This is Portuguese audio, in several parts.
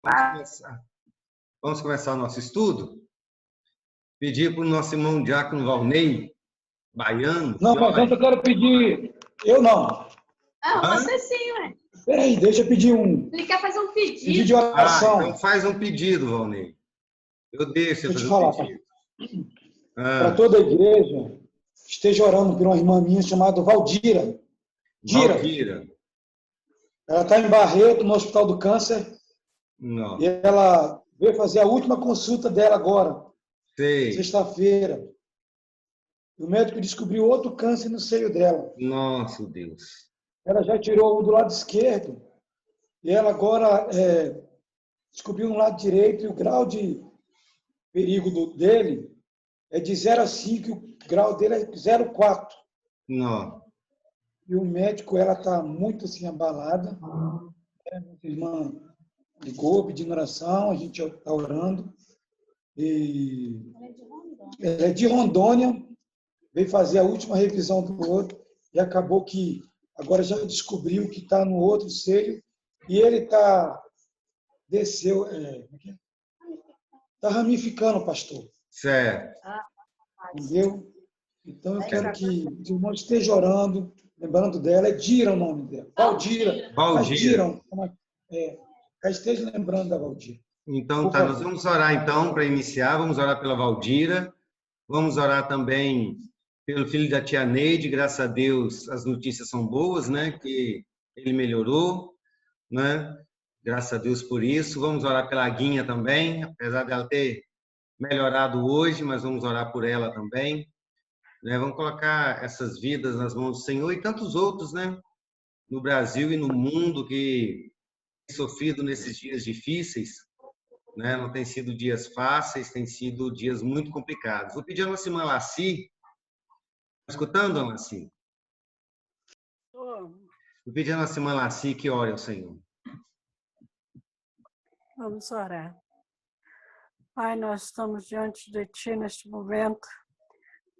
Vamos começar. Vamos começar o nosso estudo? Pedir para o nosso irmão Diácono Valnei, baiano. Não, mas antes eu quero pedir... Eu não. Ah, você sim, ué. Peraí, deixa eu pedir um... Ele quer fazer um pedido. Pedido de oração. Então faz um pedido, Valnei. Eu deixo você fazer falar, um pedido. Para toda a igreja, esteja orando por uma irmã minha chamada Valdira. Valdira. Ela está em Barreto, no Hospital do Câncer. Não. E ela veio fazer a última consulta dela agora, Sei. sexta-feira. O médico descobriu outro câncer no seio dela. Nossa, Deus. Ela já tirou o do lado esquerdo. E ela agora descobriu no lado direito. E o grau de perigo dele é de 0 a 5. E o grau dele é 0,4. Não. E o médico, ela está muito assim, abalada. Minha irmã ligou, pedindo oração, a gente está orando. E ela é de Rondônia, veio fazer a última revisão do outro, e acabou que agora já descobriu que está no outro seio, e ele está ramificando, pastor. Certo. Entendeu? Então eu quero que os irmãos estejam orando, lembrando dela, é Dira o nome dela. Valdira. Valdira. Esteja lembrando da Valdira. Então, tá, nós vamos orar então para iniciar, vamos orar pela Valdira, vamos orar também pelo filho da tia Neide, graças a Deus as notícias são boas, né, que ele melhorou, né, graças a Deus por isso, vamos orar pela Guinha também, apesar dela ter melhorado hoje, mas vamos orar por ela também, né, vamos colocar essas vidas nas mãos do Senhor e tantos outros, né, no Brasil e no mundo que têm sofrido nesses dias difíceis, né? Não tem sido dias fáceis, tem sido dias muito complicados. Vou pedir a nossa irmã Laci, está escutando, Laci? Vou pedir a nossa irmã Laci que ore ao Senhor. Vamos orar. Pai, nós estamos diante de Ti neste momento,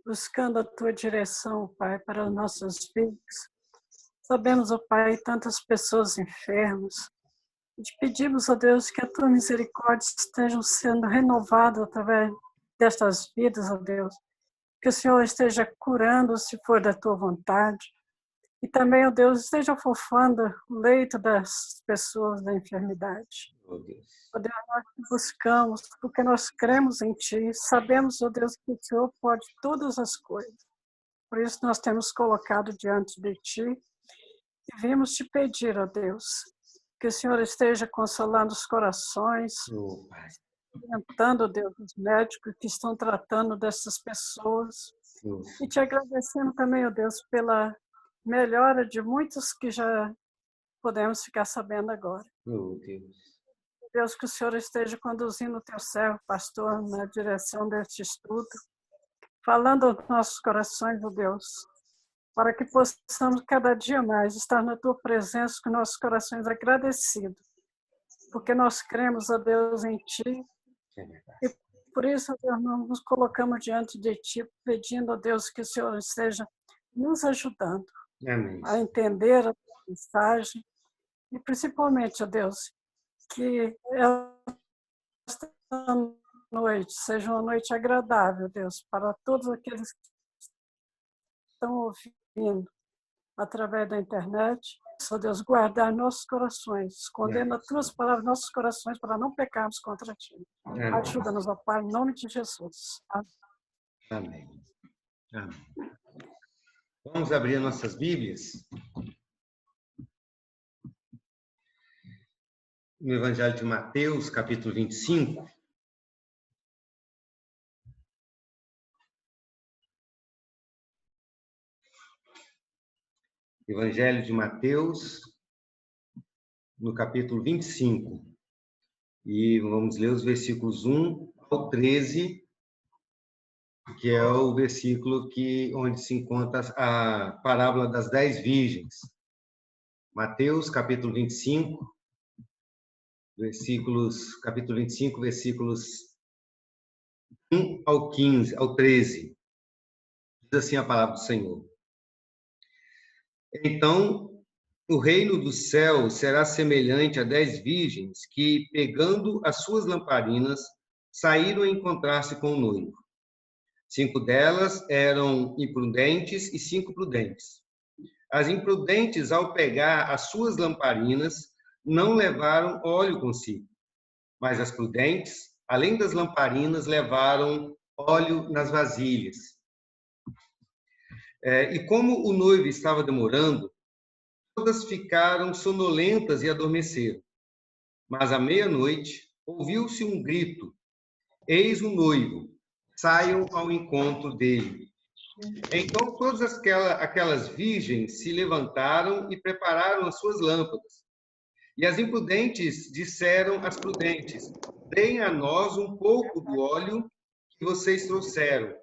buscando a Tua direção, Pai, para as nossas vidas. Sabemos, ó Pai, tantas pessoas enfermas. Te pedimos, ó Deus, que a Tua misericórdia esteja sendo renovada através destas vidas, ó Deus. Que o Senhor esteja curando, se for da Tua vontade. E também, ó Deus, esteja fofando o leito das pessoas da enfermidade. Ó Deus, nós te buscamos, porque nós cremos em Ti. Sabemos, ó Deus, que o Senhor pode todas as coisas. Por isso nós temos colocado diante de Ti e vimos Te pedir, ó Deus, que o Senhor esteja consolando os corações, orientando, Deus, os médicos que estão tratando dessas pessoas. E Te agradecendo também, ó Deus, pela melhora de muitos que já podemos ficar sabendo agora. Deus, que o Senhor esteja conduzindo o Teu servo, pastor, na direção deste estudo, falando aos nossos corações, ó Deus, para que possamos cada dia mais estar na Tua presença com nossos corações agradecidos, porque nós cremos, ó Deus, em Ti, e por isso, ó Deus, nós nos colocamos diante de Ti, pedindo, ó Deus, que o Senhor esteja nos ajudando a entender a Tua mensagem, e principalmente, ó Deus, que esta noite seja uma noite agradável, Deus, para todos aqueles que estão ouvindo através da internet. Só Deus, guardar nossos corações, escondendo as Tuas palavras em nossos corações para não pecarmos contra Ti. Ajuda-nos, ó Pai, em nome de Jesus. Amém. Amém. Vamos abrir nossas Bíblias. No Evangelho de Mateus, capítulo 25. Evangelho de Mateus, no capítulo 25. E vamos ler os versículos 1 ao 13, que é o versículo onde se encontra a parábola das 10 virgens. Mateus, capítulo 25, capítulo 25, versículos 1 ao 15, ao 13. Diz assim a palavra do Senhor. Então, o reino do céu será semelhante a 10 virgens que, pegando as suas lamparinas, saíram a encontrar-se com o noivo. 5 delas eram imprudentes e 5 prudentes. As imprudentes, ao pegar as suas lamparinas, não levaram óleo consigo, mas as prudentes, além das lamparinas, levaram óleo nas vasilhas. E como o noivo estava demorando, todas ficaram sonolentas e adormeceram. Mas à meia-noite ouviu-se um grito: eis o noivo, saiam ao encontro dele. Então todas aquelas virgens se levantaram e prepararam as suas lâmpadas. E as imprudentes disseram às prudentes: deem a nós um pouco do óleo que vocês trouxeram,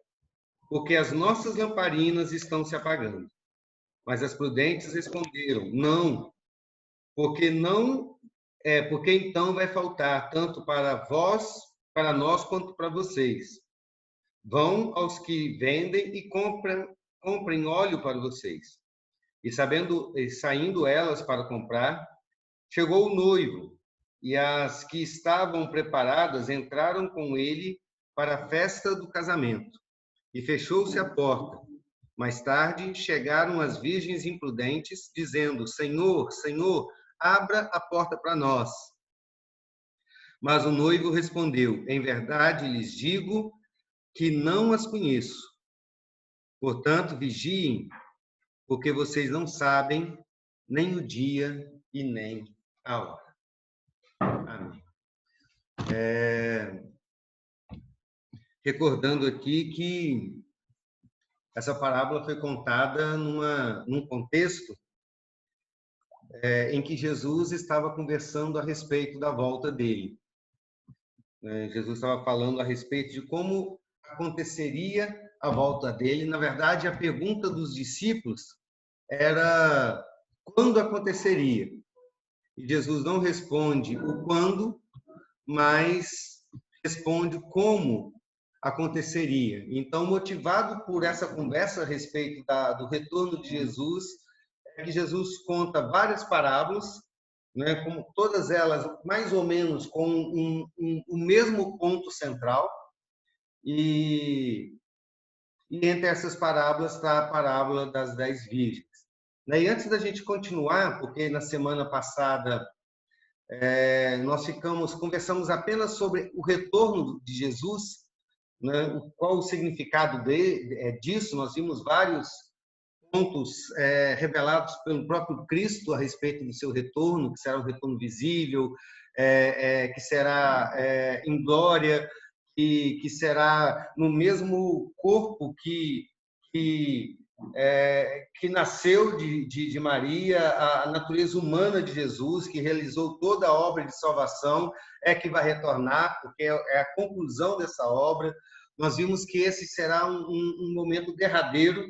porque as nossas lamparinas estão se apagando. Mas as prudentes responderam: não, porque então vai faltar tanto para nós quanto para vocês. Vão aos que vendem e comprem óleo para vocês. E saindo elas para comprar, chegou o noivo, e as que estavam preparadas entraram com ele para a festa do casamento. E fechou-se a porta. Mais tarde, chegaram as virgens imprudentes, dizendo: Senhor, Senhor, abra a porta para nós. Mas o noivo respondeu: em verdade lhes digo que não as conheço. Portanto, vigiem, porque vocês não sabem nem o dia e nem a hora. Amém. Recordando aqui que essa parábola foi contada num contexto em que Jesus estava conversando a respeito da volta dele. Jesus estava falando a respeito de como aconteceria a volta dele. Na verdade, a pergunta dos discípulos era quando aconteceria. E Jesus não responde o quando, mas responde como aconteceria. Então, motivado por essa conversa a respeito do retorno de Jesus, é que Jesus conta várias parábolas, né, como todas elas mais ou menos com o mesmo ponto central, e entre essas parábolas está a parábola das 10 virgens. E antes da gente continuar, porque na semana passada nós conversamos apenas sobre o retorno de Jesus, né, qual o significado disso, nós vimos vários pontos revelados pelo próprio Cristo a respeito do seu retorno, que será um retorno visível, que será em glória, que será no mesmo corpo que nasceu de Maria, a natureza humana de Jesus, que realizou toda a obra de salvação, que vai retornar, porque é a conclusão dessa obra. Nós vimos que esse será um momento derradeiro,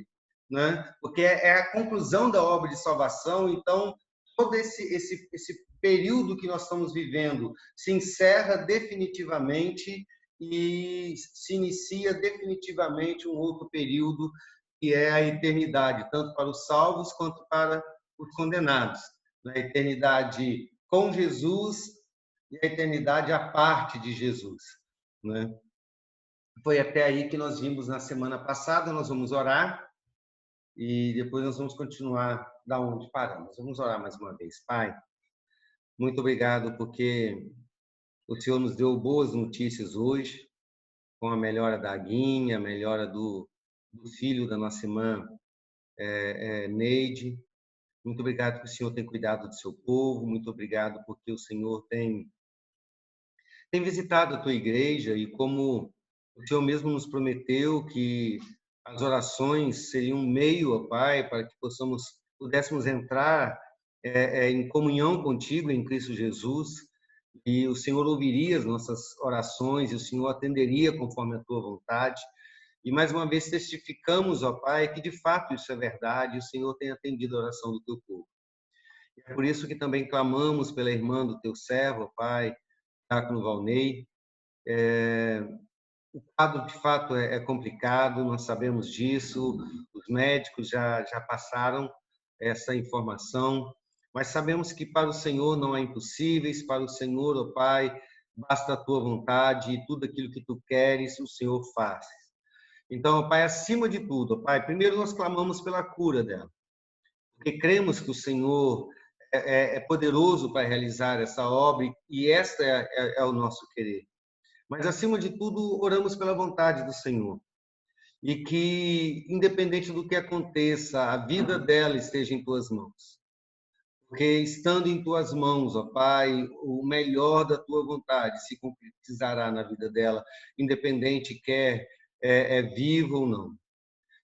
né? Porque é a conclusão da obra de salvação. Então, todo esse período que nós estamos vivendo se encerra definitivamente e se inicia definitivamente um outro período, que é a eternidade, tanto para os salvos quanto para os condenados. A eternidade com Jesus e a eternidade à parte de Jesus. Foi até aí que nós vimos na semana passada. Nós vamos orar e depois nós vamos continuar da onde paramos. Vamos orar mais uma vez. Pai, muito obrigado porque o Senhor nos deu boas notícias hoje, com a melhora da Aguinha, a melhora do filho da nossa irmã Neide. Muito obrigado que o Senhor tem cuidado do seu povo. Muito obrigado porque o Senhor tem visitado a tua igreja, e como o Senhor mesmo nos prometeu que as orações seriam um meio, ó Pai, para que pudéssemos entrar em comunhão contigo em Cristo Jesus, e o Senhor ouviria as nossas orações e o Senhor atenderia conforme a tua vontade. E mais uma vez testificamos, ó Pai, que de fato isso é verdade, e o Senhor tem atendido a oração do teu povo. É por isso que também clamamos pela irmã do teu servo, ó Pai, Diácono Valnei. O quadro, de fato, é complicado, nós sabemos disso, os médicos já passaram essa informação, Mas sabemos que para o Senhor não há impossíveis, para o Senhor, ó Pai, basta a tua vontade e tudo aquilo que tu queres, o Senhor faz. Então, ó Pai, acima de tudo, ó Pai, primeiro nós clamamos pela cura dela, porque cremos que o Senhor é poderoso para realizar essa obra e esta é o nosso querer. Mas, acima de tudo, oramos pela vontade do Senhor. E que, independente do que aconteça, a vida dela esteja em tuas mãos. Porque, estando em tuas mãos, ó Pai, o melhor da tua vontade se concretizará na vida dela, independente quer viva ou não.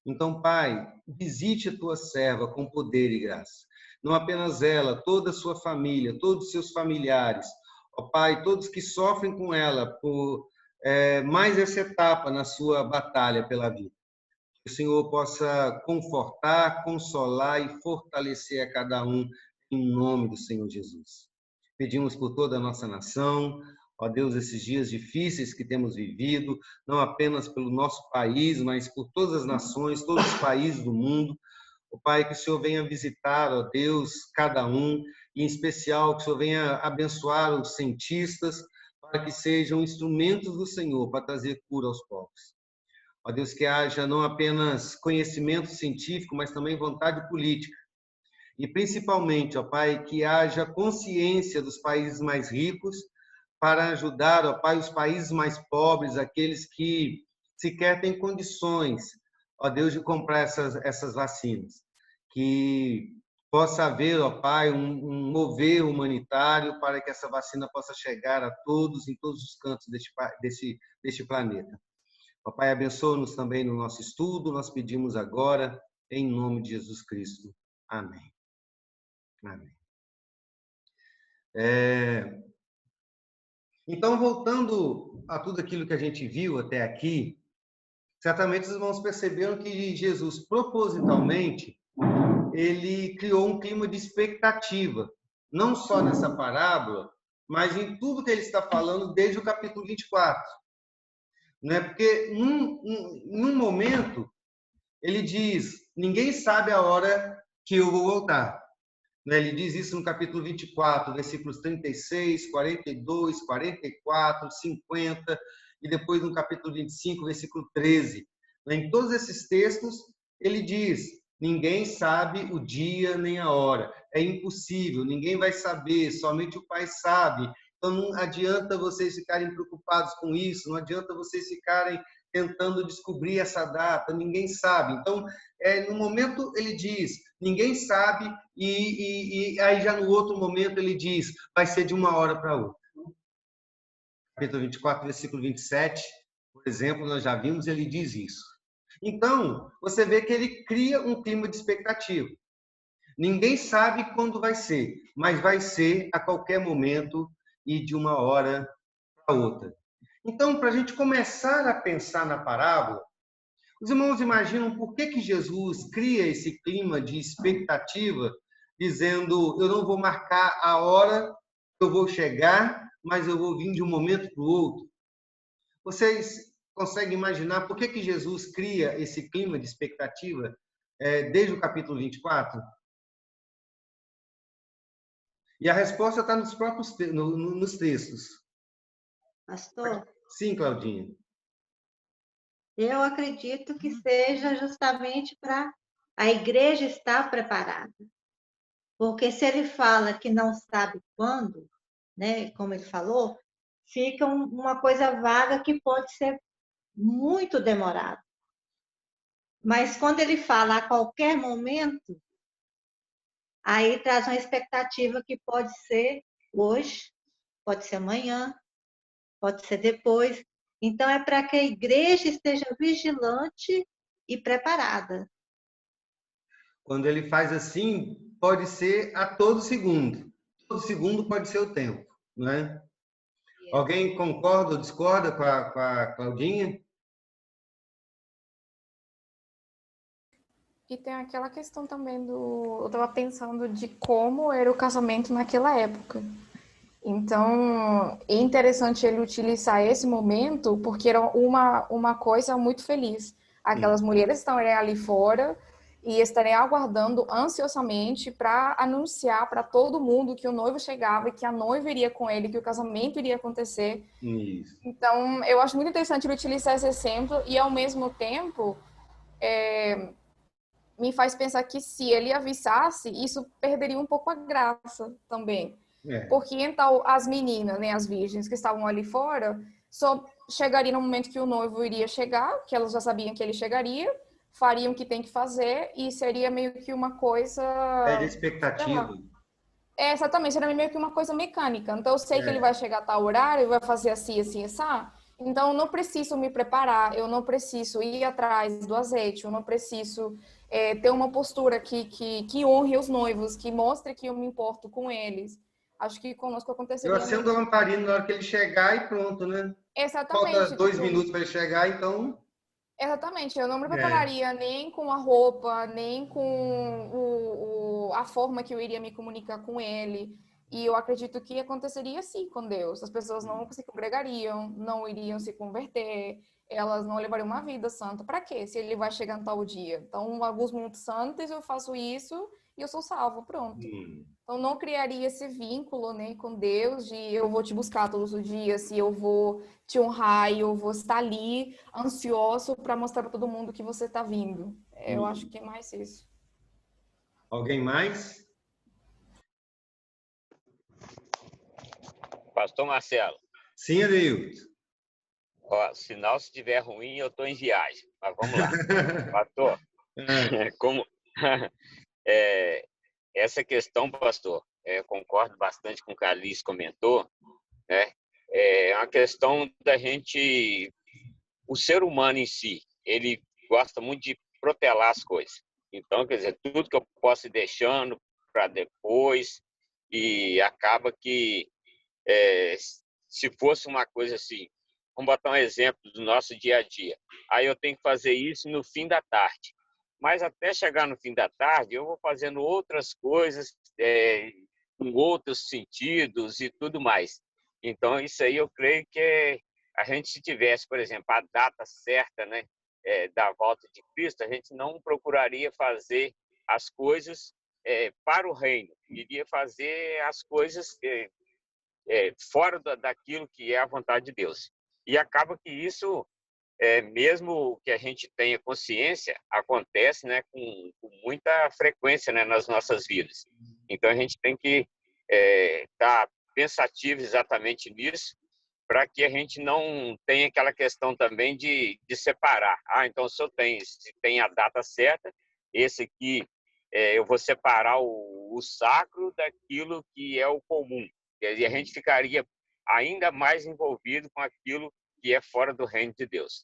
Então, Pai, visite a tua serva com poder e graça. Não apenas ela, toda a sua família, todos os seus familiares, ó Pai, todos que sofrem com ela por mais essa etapa na sua batalha pela vida. Que o Senhor possa confortar, consolar e fortalecer a cada um em nome do Senhor Jesus. Pedimos por toda a nossa nação, ó Deus, esses dias difíceis que temos vivido, não apenas pelo nosso país, mas por todas as nações, todos os países do mundo. Ó Pai, que o Senhor venha visitar, ó Deus, cada um, e em especial que o Senhor venha abençoar os cientistas, para que sejam instrumentos do Senhor para trazer cura aos povos. Ó Deus, que haja não apenas conhecimento científico, mas também vontade política. E principalmente, ó Pai, que haja consciência dos países mais ricos para ajudar, ó Pai, os países mais pobres, aqueles que sequer têm condições, ó Deus, de comprar essas vacinas. Que possa haver, ó Pai, um mover humanitário para que essa vacina possa chegar a todos, em todos os cantos deste planeta. Ó Pai, abençoa-nos também no nosso estudo, nós pedimos agora, em nome de Jesus Cristo. Amém. Amém. Então, voltando a tudo aquilo que a gente viu até aqui, certamente os irmãos perceberam que Jesus, propositalmente, ele criou um clima de expectativa, não só nessa parábola, mas em tudo que ele está falando desde o capítulo 24. Não é? Porque, num momento, ele diz, ninguém sabe a hora que eu vou voltar. Ele diz isso no capítulo 24, versículos 36, 42, 44, 50, e depois no capítulo 25, versículo 13. Em todos esses textos, ele diz, ninguém sabe o dia nem a hora. É impossível, ninguém vai saber, somente o Pai sabe. Então, não adianta vocês ficarem preocupados com isso, não adianta vocês ficarem tentando descobrir essa data, ninguém sabe. Então, no momento ele diz, ninguém sabe, e aí já no outro momento ele diz, vai ser de uma hora para outra. Capítulo 24, versículo 27, por exemplo, nós já vimos, ele diz isso. Então, você vê que ele cria um clima de expectativa. Ninguém sabe quando vai ser, mas vai ser a qualquer momento e de uma hora para outra. Então, para a gente começar a pensar na parábola, os irmãos imaginam por que Jesus cria esse clima de expectativa, dizendo, eu não vou marcar a hora que eu vou chegar, mas eu vou vir de um momento para o outro. Vocês conseguem imaginar por que Jesus cria esse clima de expectativa desde o capítulo 24? E a resposta está nos próprios nos textos. Pastor? Sim, Claudinha. Eu acredito que seja justamente para a igreja estar preparada. Porque se ele fala que não sabe quando, né, como ele falou, fica uma coisa vaga que pode ser muito demorado. Mas quando ele fala a qualquer momento, aí traz uma expectativa que pode ser hoje, pode ser amanhã, pode ser depois. Então, é para que a igreja esteja vigilante e preparada. Quando ele faz assim, pode ser a todo segundo. Todo segundo pode ser o tempo, não é? Alguém concorda ou discorda com a Claudinha? E tem aquela questão também eu estava pensando de como era o casamento naquela época. Então, é interessante ele utilizar esse momento porque era uma coisa muito feliz. Aquelas mulheres estão ali fora e estarei aguardando ansiosamente para anunciar para todo mundo que o noivo chegava e que a noiva iria com ele, que o casamento iria acontecer. Isso. Então, eu acho muito interessante ele utilizar esse exemplo e, ao mesmo tempo, me faz pensar que se ele avisasse, isso perderia um pouco a graça também. Porque então as meninas, né, as virgens que estavam ali fora, só chegariam no momento que o noivo iria chegar, que elas já sabiam que ele chegaria, fariam o que tem que fazer e seria meio que uma coisa... Perde a expectativa. Exatamente, era meio que uma coisa mecânica. Então eu sei que ele vai chegar a tal horário, vai fazer assim, assim, assim. Então eu não preciso me preparar, eu não preciso ir atrás do azeite, eu não preciso ter uma postura que honre os noivos, que mostre que eu me importo com eles. Acho que conosco aconteceria. Eu acendo a lamparina na hora que ele chegar e pronto, né? Exatamente. Falta 2 minutos para ele chegar, então... Exatamente. Eu não me prepararia nem com a roupa, nem com a forma que eu iria me comunicar com ele. E eu acredito que aconteceria assim com Deus. As pessoas não se congregariam, não iriam se converter, elas não levariam uma vida santa. Para quê? Se ele vai chegar em tal dia. Então, alguns minutos antes eu faço isso e eu sou salvo, pronto. Então, não criaria esse vínculo, né, com Deus de eu vou te buscar todos os dias, se eu vou te honrar e eu vou estar ali ansioso para mostrar para todo mundo que você está vindo. Eu acho que é mais isso. Alguém mais? Pastor Marcelo. Sim, Adeildo. Ó, sinal se estiver ruim, eu estou em viagem. Mas vamos lá. Pastor, como essa questão, pastor, concordo bastante com o que a Liz comentou, né? É uma questão da gente... O ser humano em si, ele gosta muito de protelar as coisas. Então, quer dizer, tudo que eu posso ir deixando para depois, e acaba que se fosse uma coisa assim, vamos botar um exemplo do nosso dia a dia. Aí eu tenho que fazer isso no fim da tarde. Mas até chegar no fim da tarde, eu vou fazendo outras coisas, com outros sentidos e tudo mais. Então, isso aí eu creio que a gente, se tivesse, por exemplo, a data certa, né, da volta de Cristo, a gente não procuraria fazer as coisas para o reino. Iria fazer as coisas fora daquilo que é a vontade de Deus. E acaba que isso, mesmo que a gente tenha consciência, acontece, né, com muita frequência, né, nas nossas vidas. Então, a gente tem que estar pensativo exatamente nisso, para que a gente não tenha aquela questão também de separar. Então, se tem a data certa, esse aqui eu vou separar o sacro daquilo que é o comum. E a gente ficaria ainda mais envolvido com aquilo que é fora do reino de Deus.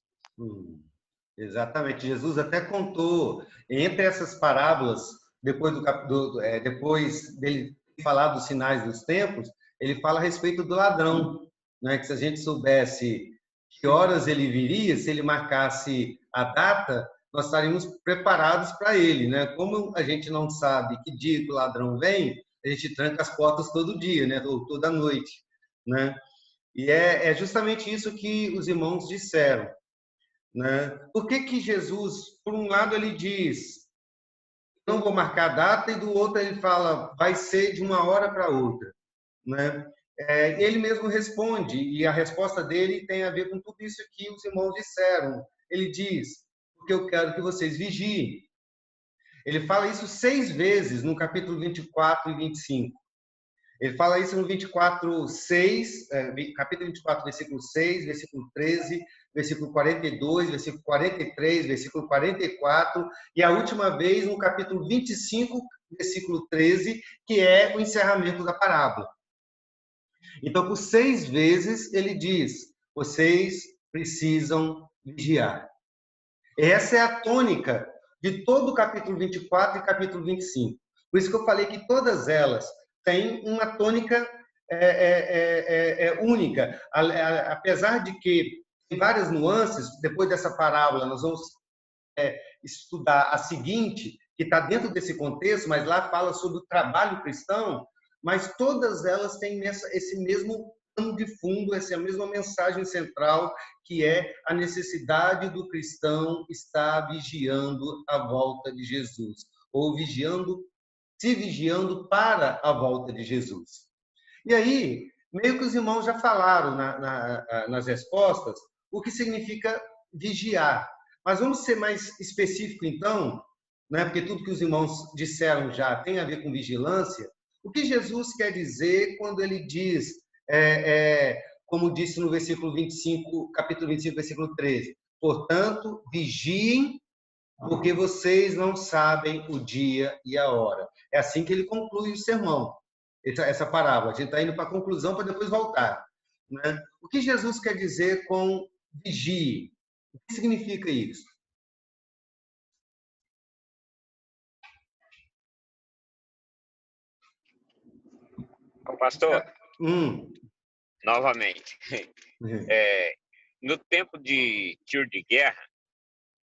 Exatamente. Jesus até contou, entre essas parábolas, depois dele falar dos sinais dos tempos, ele fala a respeito do ladrão, né? Que se a gente soubesse que horas ele viria, se ele marcasse a data, nós estaríamos preparados para ele, né? Como a gente não sabe que dia que o ladrão vem, a gente tranca as portas todo dia, né? Ou toda noite, né? E é justamente isso que os irmãos disseram, né? Por que Jesus, por um lado, ele diz, não vou marcar a data, e do outro ele fala, vai ser de uma hora para outra, né? Ele mesmo responde, e a resposta dele tem a ver com tudo isso que os irmãos disseram. Ele diz, porque eu quero que vocês vigiem. Ele fala isso 6 vezes no capítulo 24 e 25. Ele fala isso no 24:6, capítulo 24, versículo 6, versículo 13, versículo 42, versículo 43, versículo 44, e a última vez no capítulo 25, versículo 13, que é o encerramento da parábola. Então, por 6 vezes, ele diz, vocês precisam vigiar. Essa é a tônica de todo o capítulo 24 e capítulo 25. Por isso que eu falei que todas elas têm uma tônica única. Apesar de que tem várias nuances, depois dessa parábola nós vamos estudar a seguinte, que está dentro desse contexto, mas lá fala sobre o trabalho cristão, mas todas elas têm esse mesmo pano de fundo, essa é a mesma mensagem central, que é a necessidade do cristão estar vigiando a volta de Jesus, ou se vigiando para a volta de Jesus. E aí, meio que os irmãos já falaram nas respostas o que significa vigiar. Mas vamos ser mais específico, então, né? Porque tudo que os irmãos disseram já tem a ver com vigilância. O que Jesus quer dizer quando ele diz, como disse no versículo 25, capítulo 25, versículo 13, portanto, vigiem, porque vocês não sabem o dia e a hora. É assim que ele conclui o sermão, essa parábola. A gente está indo para a conclusão para depois voltar, né? O que Jesus quer dizer com vigie? O que significa isso? Pastor, novamente, no tempo de tiro de guerra,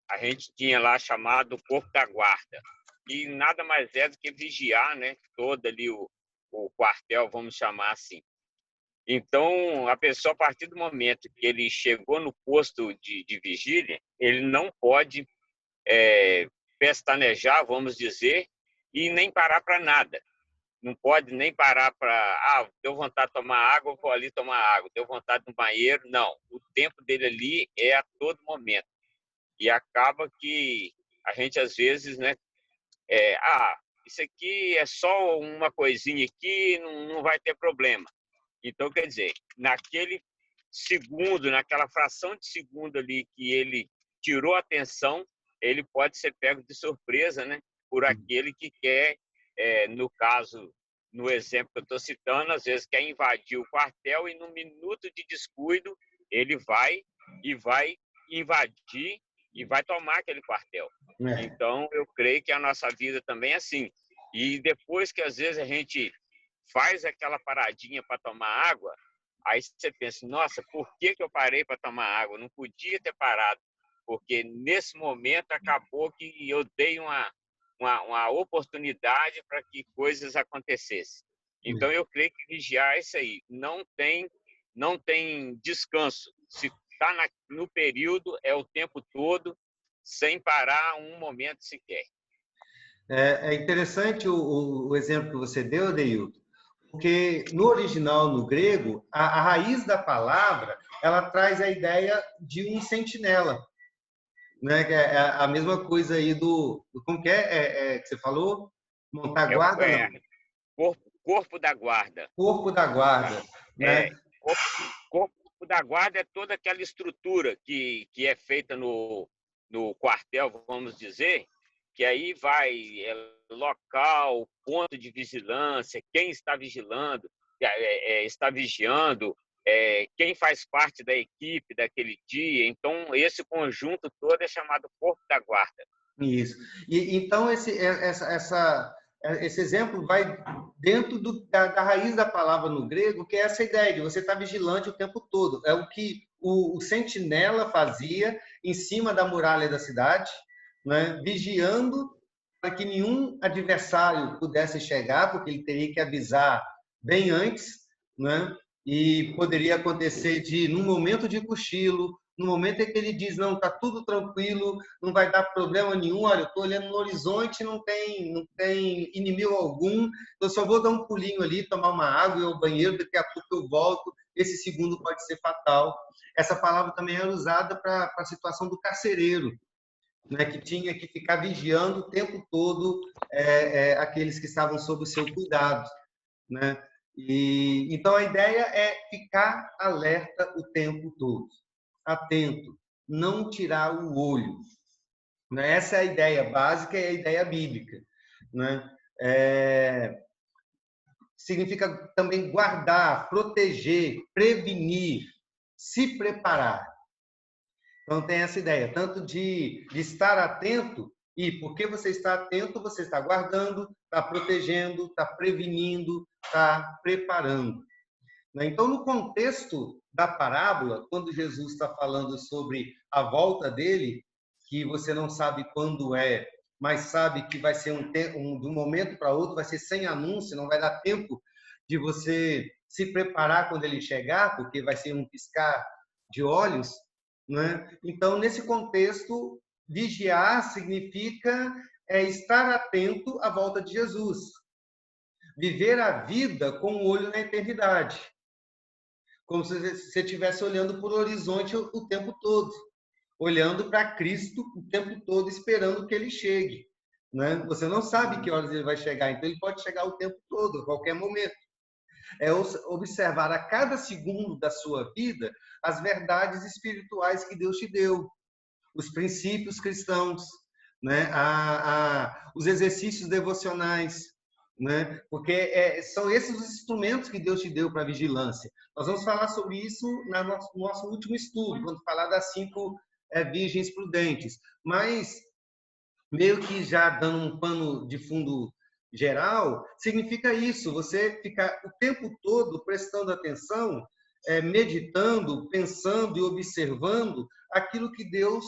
a gente tinha lá chamado Corpo da Guarda, e nada mais é do que vigiar, né, todo ali o quartel, vamos chamar assim. Então, a pessoa, a partir do momento que ele chegou no posto de vigília, ele não pode pestanejar, vamos dizer, e nem parar para nada. Não pode nem parar para, deu vontade de tomar água, vou ali tomar água. Deu vontade no banheiro, não. O tempo dele ali é a todo momento. E acaba que a gente, às vezes, né, isso aqui é só uma coisinha aqui, não vai ter problema. Então, quer dizer, naquele segundo, naquela fração de segundo ali que ele tirou a atenção, ele pode ser pego de surpresa, né, por aquele que quer, no caso, no exemplo que eu estou citando, às vezes quer invadir o quartel e, num minuto de descuido, ele vai invadir e vai tomar aquele quartel. Então, eu creio que a nossa vida também é assim. E depois que, às vezes, a gente faz aquela paradinha para tomar água, aí você pensa, nossa, por que eu parei para tomar água? Não podia ter parado, porque nesse momento acabou que eu dei uma oportunidade para que coisas acontecessem. Então, eu creio que vigiar é isso aí. Não tem descanso. Se está no período, é o tempo todo, sem parar um momento sequer. É interessante o exemplo que você deu, Adeilton, porque no original, no grego, a raiz da palavra, ela traz a ideia de um sentinela, né? Que é a mesma coisa aí como que que você falou? Montar guarda, não? Corpo da guarda. Corpo da guarda, né? Corpo da guarda é toda aquela estrutura que é feita no quartel, vamos dizer, que aí vai local, ponto de vigilância, quem está vigilando, está vigiando, quem faz parte da equipe daquele dia. Então, esse conjunto todo é chamado Corpo da Guarda. Isso. E então, esse exemplo vai dentro da raiz da palavra no grego, que é essa ideia de você estar vigilante o tempo todo. É o que o sentinela fazia em cima da muralha da cidade, né, vigiando para que nenhum adversário pudesse chegar, porque ele teria que avisar bem antes, né? E poderia acontecer num momento de cochilo, no momento em que ele diz, não, está tudo tranquilo, não vai dar problema nenhum, olha, eu estou olhando no horizonte, não tem inimigo algum, eu só vou dar um pulinho ali, tomar uma água, ir ao banheiro, daqui a pouco eu volto, esse segundo pode ser fatal. Essa palavra também era usada para a situação do carcereiro, né, que tinha que ficar vigiando o tempo todo aqueles que estavam sob o seu cuidado, né? E então a ideia é ficar alerta o tempo todo, atento, não tirar o olho, né? Essa é a ideia básica e a ideia bíblica, né? Significa também guardar, proteger, prevenir, se preparar. Então, tem essa ideia, tanto de estar atento, e porque você está atento, você está guardando, está protegendo, está prevenindo, está preparando. Então, no contexto da parábola, quando Jesus está falando sobre a volta dele, que você não sabe quando é, mas sabe que vai ser de um momento para outro, vai ser sem anúncio, não vai dar tempo de você se preparar quando ele chegar, porque vai ser um piscar de olhos, né? Então, nesse contexto, vigiar significa estar atento à volta de Jesus. Viver a vida com o olho na eternidade. Como se você estivesse olhando para o horizonte o tempo todo. Olhando para Cristo o tempo todo, esperando que ele chegue. Né? Você não sabe que horas ele vai chegar, então ele pode chegar o tempo todo, a qualquer momento. É observar a cada segundo da sua vida as verdades espirituais que Deus te deu, os princípios cristãos, né? Os exercícios devocionais, né? Porque são esses os instrumentos que Deus te deu para a vigilância. Nós vamos falar sobre isso no nosso último estudo, quando falar das 5 virgens prudentes. Mas, meio que já dando um pano de fundo geral, significa isso, você ficar o tempo todo prestando atenção, meditando, pensando e observando aquilo que Deus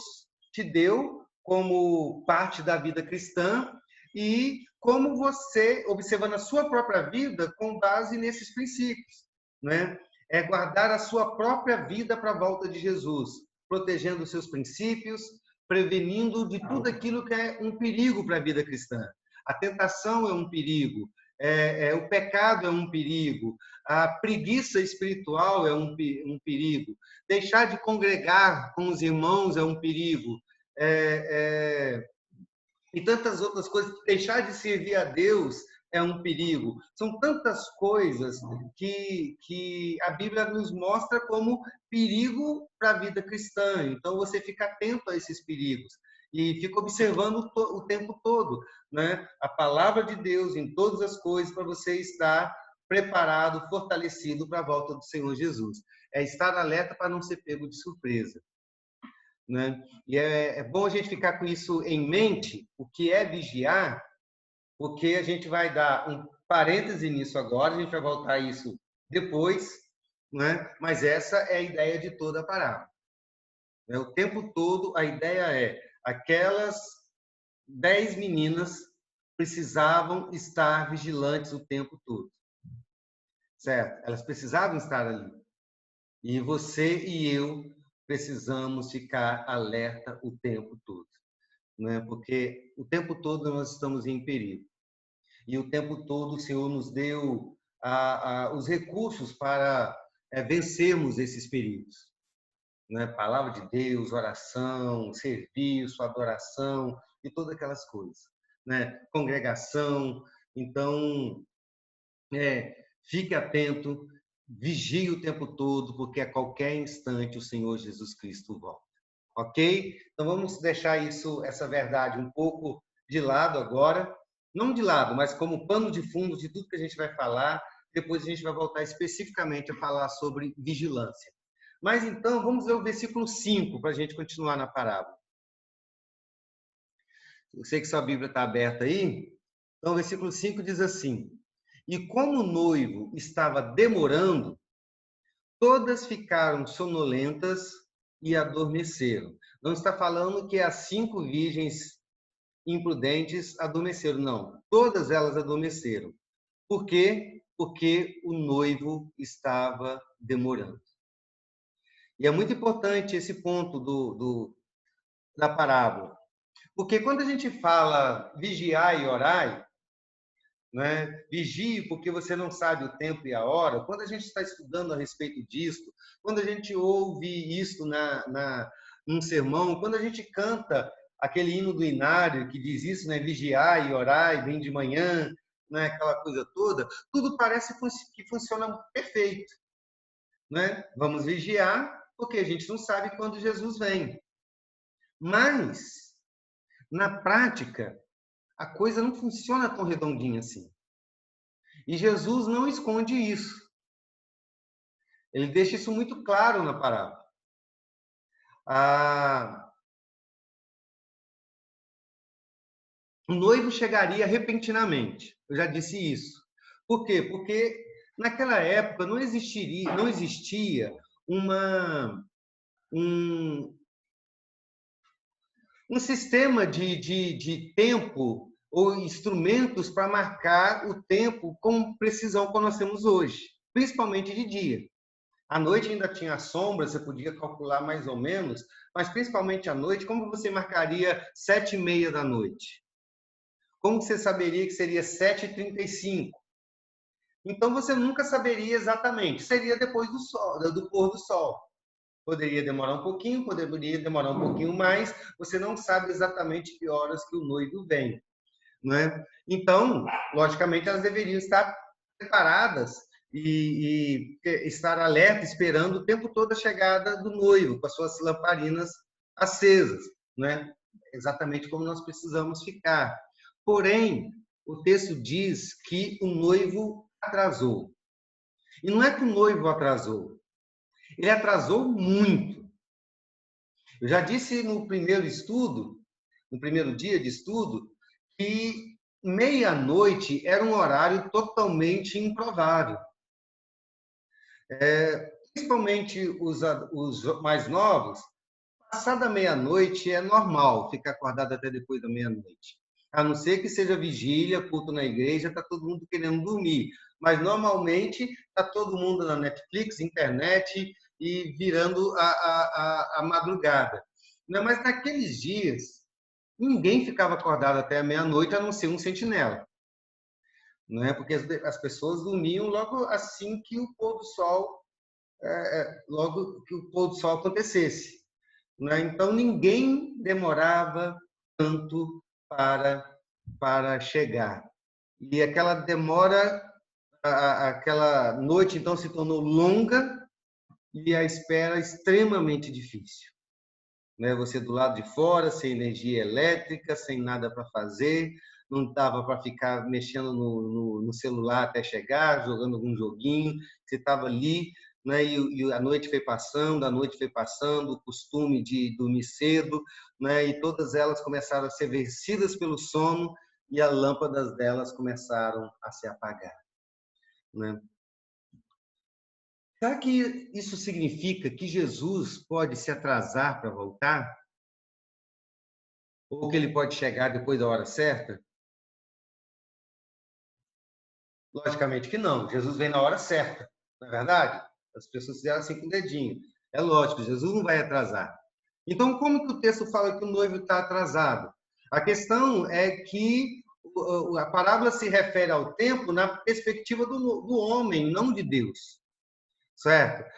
te deu como parte da vida cristã e como você, observando a sua própria vida com base nesses princípios, né? É guardar a sua própria vida para a volta de Jesus, protegendo os seus princípios, prevenindo de tudo aquilo que é um perigo para a vida cristã. A tentação é um perigo, o pecado é um perigo, a preguiça espiritual é um perigo, deixar de congregar com os irmãos é um perigo, e tantas outras coisas. Deixar de servir a Deus é um perigo. São tantas coisas que a Bíblia nos mostra como perigo para a vida cristã. Então, você fica atento a esses perigos e fica observando o tempo todo, né? A palavra de Deus em todas as coisas para você estar preparado, fortalecido para a volta do Senhor Jesus. É estar alerta para não ser pego de surpresa. Né? E é bom a gente ficar com isso em mente, o que é vigiar, porque a gente vai dar um parêntese nisso agora, a gente vai voltar a isso depois, né? Mas essa é a ideia de toda a parábola. O tempo todo, a ideia é, aquelas 10 meninas precisavam estar vigilantes o tempo todo. Certo? Elas precisavam estar ali. E você e eu precisamos ficar alerta o tempo todo, né? Porque o tempo todo nós estamos em perigo. E o tempo todo o Senhor nos deu os recursos para vencermos esses perigos, né? Palavra de Deus, oração, serviço, adoração e todas aquelas coisas, né? Congregação. Então, fique atento, vigie o tempo todo, porque a qualquer instante o Senhor Jesus Cristo volta. Ok? Então vamos deixar essa verdade um pouco de lado agora. Não de lado, mas como pano de fundo de tudo que a gente vai falar. Depois a gente vai voltar especificamente a falar sobre vigilância. Mas então, vamos ler o versículo 5 para a gente continuar na parábola. Eu sei que sua Bíblia está aberta aí. Então, o versículo 5 diz assim: E como o noivo estava demorando, todas ficaram sonolentas e adormeceram. Não está falando que as 5 virgens imprudentes adormeceram, não. Todas elas adormeceram. Por quê? Porque o noivo estava demorando. E é muito importante esse ponto da parábola. Porque quando a gente fala vigiar e orar, né? Vigie, porque você não sabe o tempo e a hora. Quando a gente está estudando a respeito disso, quando a gente ouve isso num sermão, quando a gente canta aquele hino do Inário que diz isso, né? Vigiar e orar e vem de manhã, né? Aquela coisa toda, tudo parece que funciona perfeito, né? Vamos vigiar, porque a gente não sabe quando Jesus vem. Mas, na prática, a coisa não funciona tão redondinha assim. E Jesus não esconde isso. Ele deixa isso muito claro na parábola. O noivo chegaria repentinamente. Eu já disse isso. Por quê? Porque naquela época não existia um sistema de tempo ou instrumentos para marcar o tempo com precisão como nós temos hoje. principalmente de dia. À noite ainda tinha sombra, você podia calcular mais ou menos, mas principalmente à noite, como você marcaria 7h30 da noite? Como você saberia que seria 7h35? Então você nunca saberia exatamente. Seria depois do sol, do pôr do sol. Poderia demorar um pouquinho, poderia demorar um pouquinho mais. Você não sabe exatamente que horas que o noivo vem, não é? Então, logicamente, elas deveriam estar preparadas e estar alerta, esperando o tempo todo a chegada do noivo, com as suas lamparinas acesas, né? Exatamente como nós precisamos ficar. Porém, o texto diz que o noivo atrasou. E não é que o noivo atrasou, ele atrasou muito. Eu já disse no primeiro estudo, no primeiro dia de estudo, que meia-noite era um horário totalmente improvável. Principalmente os mais novos, passada meia-noite é normal ficar acordado até depois da meia-noite. A não ser que seja vigília, culto na igreja, está todo mundo querendo dormir. Mas, normalmente, está todo mundo na Netflix, internet e virando a madrugada. Mas, naqueles dias, ninguém ficava acordado até a meia-noite, a não ser um sentinela. Não é? Porque as pessoas dormiam logo assim que o pôr do sol, logo que o pôr do sol acontecesse. Né? Então, ninguém demorava tanto para chegar. E aquela demora, aquela noite, então, se tornou longa e a espera extremamente difícil. Né? Você do lado de fora, sem energia elétrica, sem nada para fazer, não dava para ficar mexendo no celular até chegar, jogando algum joguinho, você estava ali, né? E a noite foi passando, o costume de dormir cedo, né? E todas elas começaram a ser vencidas pelo sono e as lâmpadas delas começaram a se apagar. Né? Será que isso significa que Jesus pode se atrasar para voltar? Ou que ele pode chegar depois da hora certa? Logicamente que não. Jesus vem na hora certa, não é verdade? As pessoas fizeram assim com o dedinho. É lógico, Jesus não vai atrasar. Então, como que o texto fala que o noivo está atrasado? A questão é que a parábola se refere ao tempo na perspectiva do homem, não de Deus. Certo?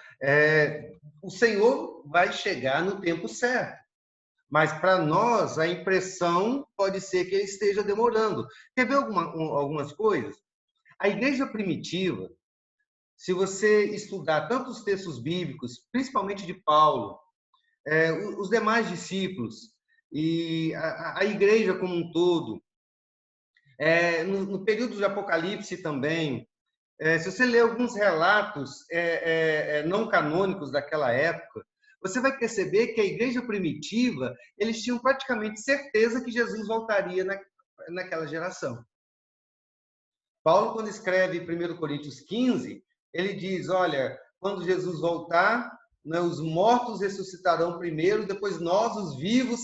O Senhor vai chegar no tempo certo. Mas, para nós, a impressão pode ser que ele esteja demorando. Quer ver algumas coisas? A igreja primitiva, se você estudar tanto os textos bíblicos, principalmente de Paulo, os demais discípulos e a igreja como um todo, no período de Apocalipse também, se você ler alguns relatos não canônicos daquela época, você vai perceber que a igreja primitiva, eles tinham praticamente certeza que Jesus voltaria naquela geração. Paulo, quando escreve 1 Coríntios 15, ele diz, olha, quando Jesus voltar, né, os mortos ressuscitarão primeiro, depois nós, os vivos,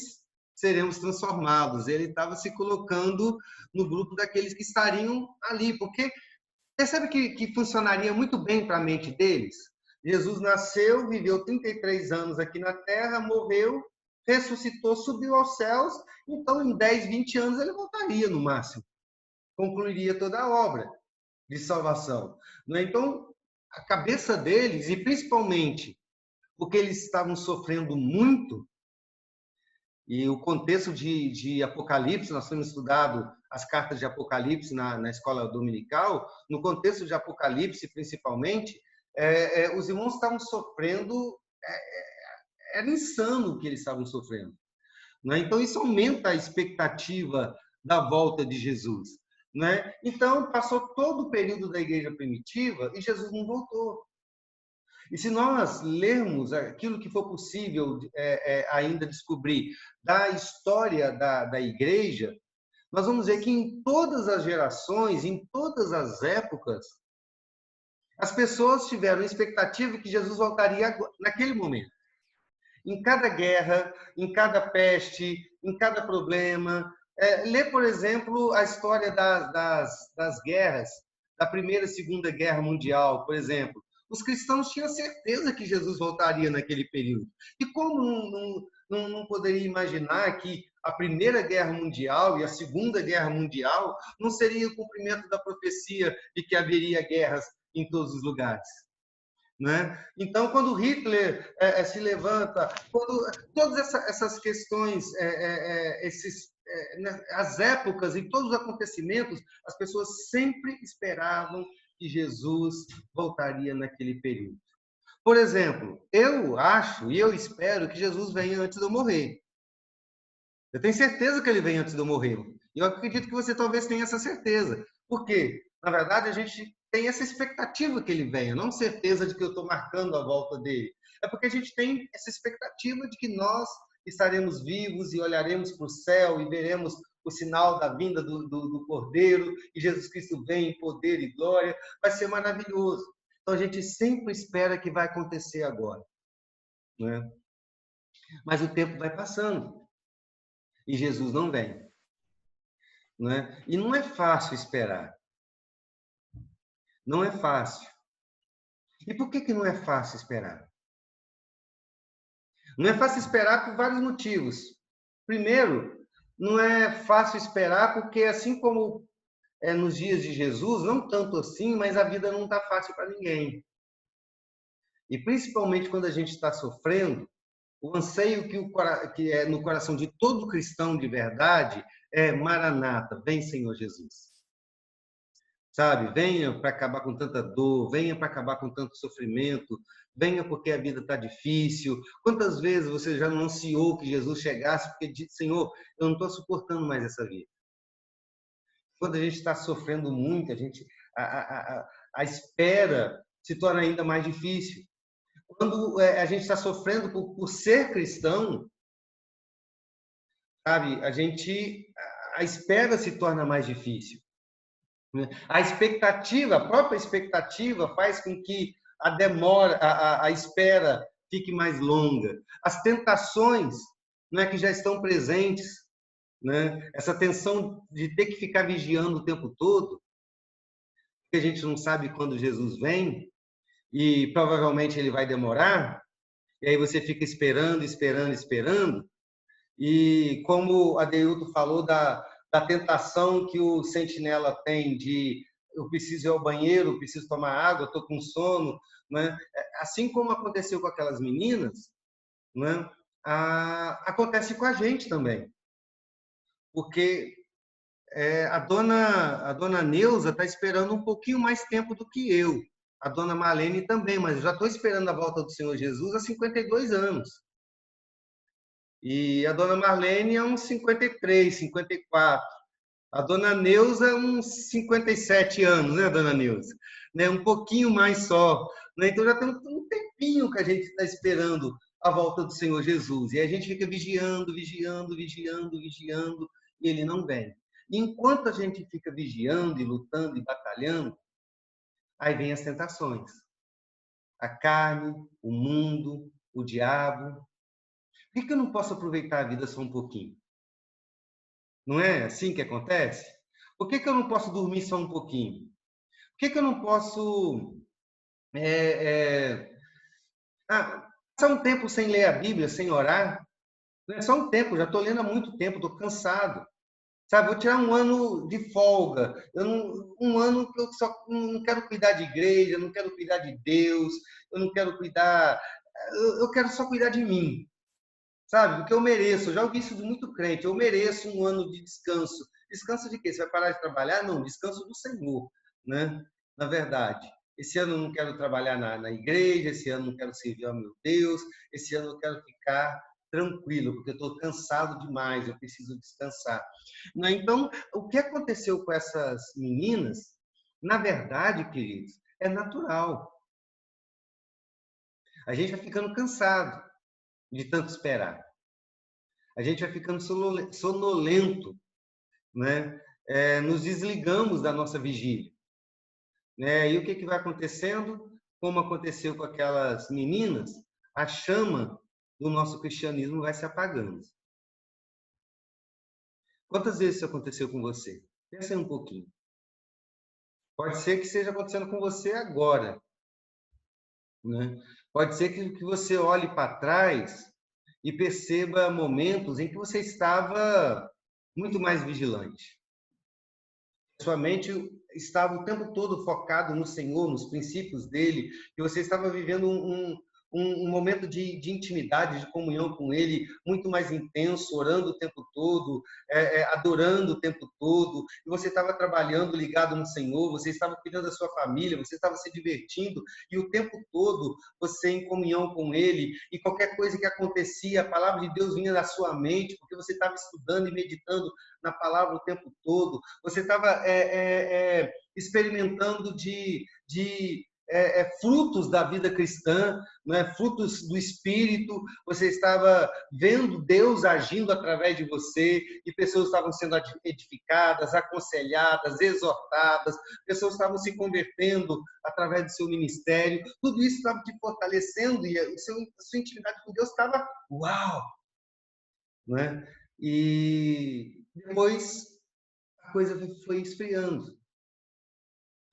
seremos transformados. Ele estava se colocando no grupo daqueles que estariam ali, porque percebe que funcionaria muito bem para a mente deles? Jesus nasceu, viveu 33 anos aqui na Terra, morreu, ressuscitou, subiu aos céus, então em 10, 20 anos ele voltaria no máximo. Concluiria toda a obra de salvação. Então, a cabeça deles, e principalmente porque eles estavam sofrendo muito, e o contexto de Apocalipse, nós temos estudado as cartas de Apocalipse na escola dominical, no contexto de Apocalipse, principalmente, os irmãos estavam sofrendo, era insano o que eles estavam sofrendo. Né? Então, isso aumenta a expectativa da volta de Jesus. Né? Então, passou todo o período da igreja primitiva e Jesus não voltou. E se nós lermos aquilo que for possível ainda descobrir da história da igreja, nós vamos ver que em todas as gerações, em todas as épocas, as pessoas tiveram a expectativa que Jesus voltaria naquele momento. Em cada guerra, em cada peste, em cada problema. Lê, por exemplo, a história das guerras. da Primeira e Segunda Guerra Mundial, por exemplo. Os cristãos tinham certeza que Jesus voltaria naquele período. E como não poderia imaginar que a Primeira Guerra Mundial e a Segunda Guerra Mundial não seria o cumprimento da profecia de que haveria guerras em todos os lugares? Né? Então, quando Hitler se levanta, quando todas essas questões, as épocas e todos os acontecimentos, as pessoas sempre esperavam que Jesus voltaria naquele período. Por exemplo, eu acho e eu espero que Jesus venha antes de eu morrer. Eu tenho certeza que ele vem antes de eu morrer. E eu acredito que você talvez tenha essa certeza. Por quê? Na verdade, a gente tem essa expectativa que ele venha, não certeza de que eu estou marcando a volta dele. É porque a gente tem essa expectativa de que nós estaremos vivos e olharemos para o céu e veremos o sinal da vinda do Cordeiro, e Jesus Cristo vem em poder e glória. Vai ser maravilhoso. Então, a gente sempre espera que vai acontecer agora. Né? Mas o tempo vai passando e Jesus não vem. Né? E não é fácil esperar. Não é fácil. E por que não é fácil esperar? Não é fácil esperar por vários motivos. Primeiro, não é fácil esperar porque, assim como nos dias de Jesus, não tanto assim, mas a vida não está fácil para ninguém. E principalmente quando a gente está sofrendo, o anseio que é no coração de todo cristão de verdade é: Maranata, vem Senhor Jesus. Sabe? Venha para acabar com tanta dor, venha para acabar com tanto sofrimento, venha porque a vida está difícil. Quantas vezes você já não ansiou que Jesus chegasse porque disse: Senhor, eu não estou suportando mais essa vida. Quando a gente está sofrendo muito, a espera se torna ainda mais difícil. Quando a gente está sofrendo por ser cristão, sabe? A espera se torna mais difícil. A própria expectativa faz com que a demora, a espera fique mais longa. As tentações, não é, que já estão presentes, né? Essa tensão de ter que ficar vigiando o tempo todo, porque a gente não sabe quando Jesus vem e provavelmente ele vai demorar, e aí você fica esperando, esperando, esperando. E como a Deilton falou da tentação que o sentinela tem de: eu preciso ir ao banheiro, preciso tomar água, estou com sono, né? Assim como aconteceu com aquelas meninas, né? Acontece com a gente também, porque a dona Neuza está esperando um pouquinho mais tempo do que eu, a dona Marlene também, mas eu já estou esperando a volta do Senhor Jesus há 52 anos. E a dona Marlene é uns 53, 54. A dona Neuza é uns 57 anos, né, dona Neuza? Né? Um pouquinho mais só. Né? Então já tem um tempinho que a gente está esperando a volta do Senhor Jesus. E a gente fica vigiando, vigiando, vigiando, vigiando, e ele não vem. E enquanto a gente fica vigiando e lutando e batalhando, aí vem as tentações. A carne, o mundo, o diabo. Por que eu não posso aproveitar a vida só um pouquinho? Não é assim que acontece? Por que eu não posso dormir só um pouquinho? Por que eu não posso passar um tempo sem ler a Bíblia, sem orar? Não é só um tempo, já estou lendo há muito tempo, estou cansado. Sabe, vou tirar um ano de folga. Um ano que eu só não quero cuidar de igreja, não quero cuidar de Deus, eu não quero cuidar... Eu quero só cuidar de mim. Sabe? Porque eu mereço. Eu já ouvi isso de muito crente. Eu mereço um ano de descanso. Descanso de quê? Você vai parar de trabalhar? Não, descanso do Senhor, né? Na verdade. Esse ano eu não quero trabalhar na igreja, esse ano eu não quero servir ao meu Deus, esse ano eu quero ficar tranquilo, porque eu estou cansado demais, eu preciso descansar. Então, o que aconteceu com essas meninas, na verdade, queridos, é natural. A gente vai ficando cansado de tanto esperar. A gente vai ficando sonolento, né? Nos desligamos da nossa vigília. Né? E o que vai acontecendo? Como aconteceu com aquelas meninas, a chama do nosso cristianismo vai se apagando. Quantas vezes isso aconteceu com você? Pensa aí um pouquinho. Pode ser que esteja acontecendo com você agora, né? Pode ser que você olhe para trás e perceba momentos em que você estava muito mais vigilante. Sua mente estava o tempo todo focado no Senhor, nos princípios dele, e você estava vivendo um momento de intimidade, de comunhão com ele, muito mais intenso, orando o tempo todo, adorando o tempo todo, e você estava trabalhando ligado no Senhor, você estava cuidando da sua família, você estava se divertindo, e o tempo todo você em comunhão com ele, e qualquer coisa que acontecia, a palavra de Deus vinha na sua mente, porque você estava estudando e meditando na palavra o tempo todo, você estava experimentando frutos da vida cristã, né? Frutos do Espírito, você estava vendo Deus agindo através de você, e pessoas estavam sendo edificadas, aconselhadas, exortadas, pessoas estavam se convertendo através do seu ministério, tudo isso estava te fortalecendo, e a sua intimidade com Deus estava uau! Né? E depois a coisa foi esfriando.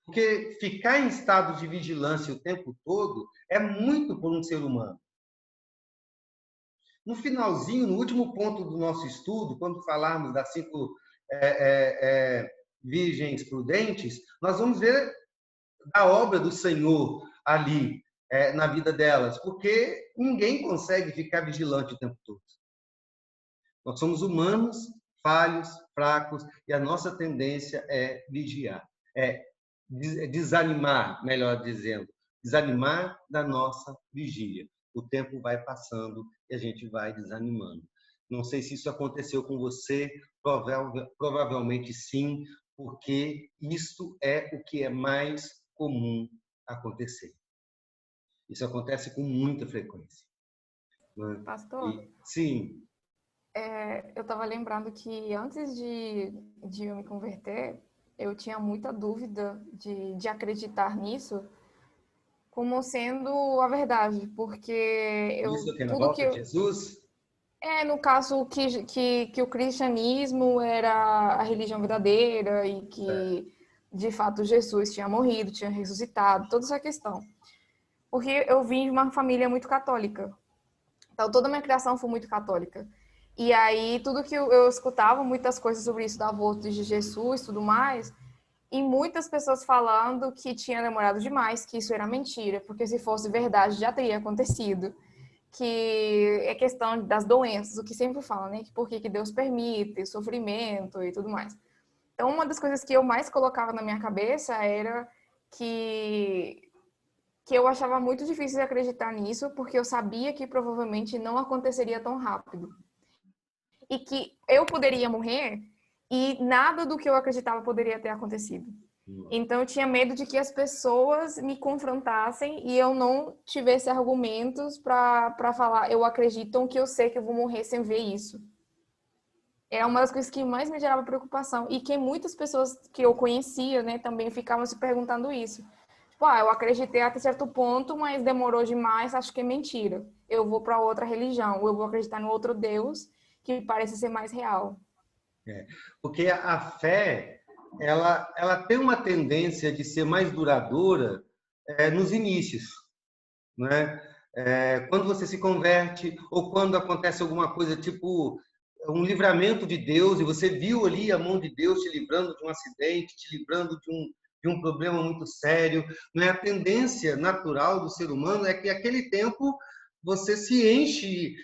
Porque ficar em estado de vigilância o tempo todo é muito por um ser humano. No finalzinho, no último ponto do nosso estudo, quando falarmos das 5 virgens prudentes, nós vamos ver a obra do Senhor ali na vida delas, porque ninguém consegue ficar vigilante o tempo todo. Nós somos humanos, falhos, fracos, e a nossa tendência é vigiar, desanimar, melhor dizendo, desanimar da nossa vigília. O tempo vai passando e a gente vai desanimando. Não sei se isso aconteceu com você, provavelmente sim, porque isto é o que é mais comum acontecer. Isso acontece com muita frequência. Né? Pastor? Sim. Eu estava lembrando que antes de eu me converter, eu tinha muita dúvida de acreditar nisso como sendo a verdade, porque Isso que é na tudo volta de Jesus? no caso que o cristianismo era a religião verdadeira e que de fato Jesus tinha morrido, tinha ressuscitado, toda essa questão. Porque eu vim de uma família muito católica. Então toda a minha criação foi muito católica. E aí tudo que eu escutava, muitas coisas sobre isso da volta de Jesus, tudo mais, e muitas pessoas falando que tinha demorado demais, que isso era mentira, porque se fosse verdade já teria acontecido. Que é questão das doenças, o que sempre falam, né? Por que Deus permite, sofrimento e tudo mais. Então, uma das coisas que eu mais colocava na minha cabeça era que eu achava muito difícil de acreditar nisso, porque eu sabia que provavelmente não aconteceria tão rápido. E que eu poderia morrer e nada do que eu acreditava poderia ter acontecido. Então, eu tinha medo de que as pessoas me confrontassem e eu não tivesse argumentos para falar, eu acredito que eu sei que eu vou morrer sem ver isso. Era uma das coisas que mais me gerava preocupação. E que muitas pessoas que eu conhecia, né, também ficavam se perguntando isso. Tipo, eu acreditei até certo ponto, mas demorou demais, acho que é mentira. Eu vou para outra religião, ou eu vou acreditar no outro Deus que parece ser mais real. Porque a fé, ela tem uma tendência de ser mais duradoura nos inícios, né? Quando você se converte ou quando acontece alguma coisa tipo um livramento de Deus e você viu ali a mão de Deus te livrando de um acidente, te livrando de um problema muito sério, não é? A tendência natural do ser humano é que aquele tempo você se enche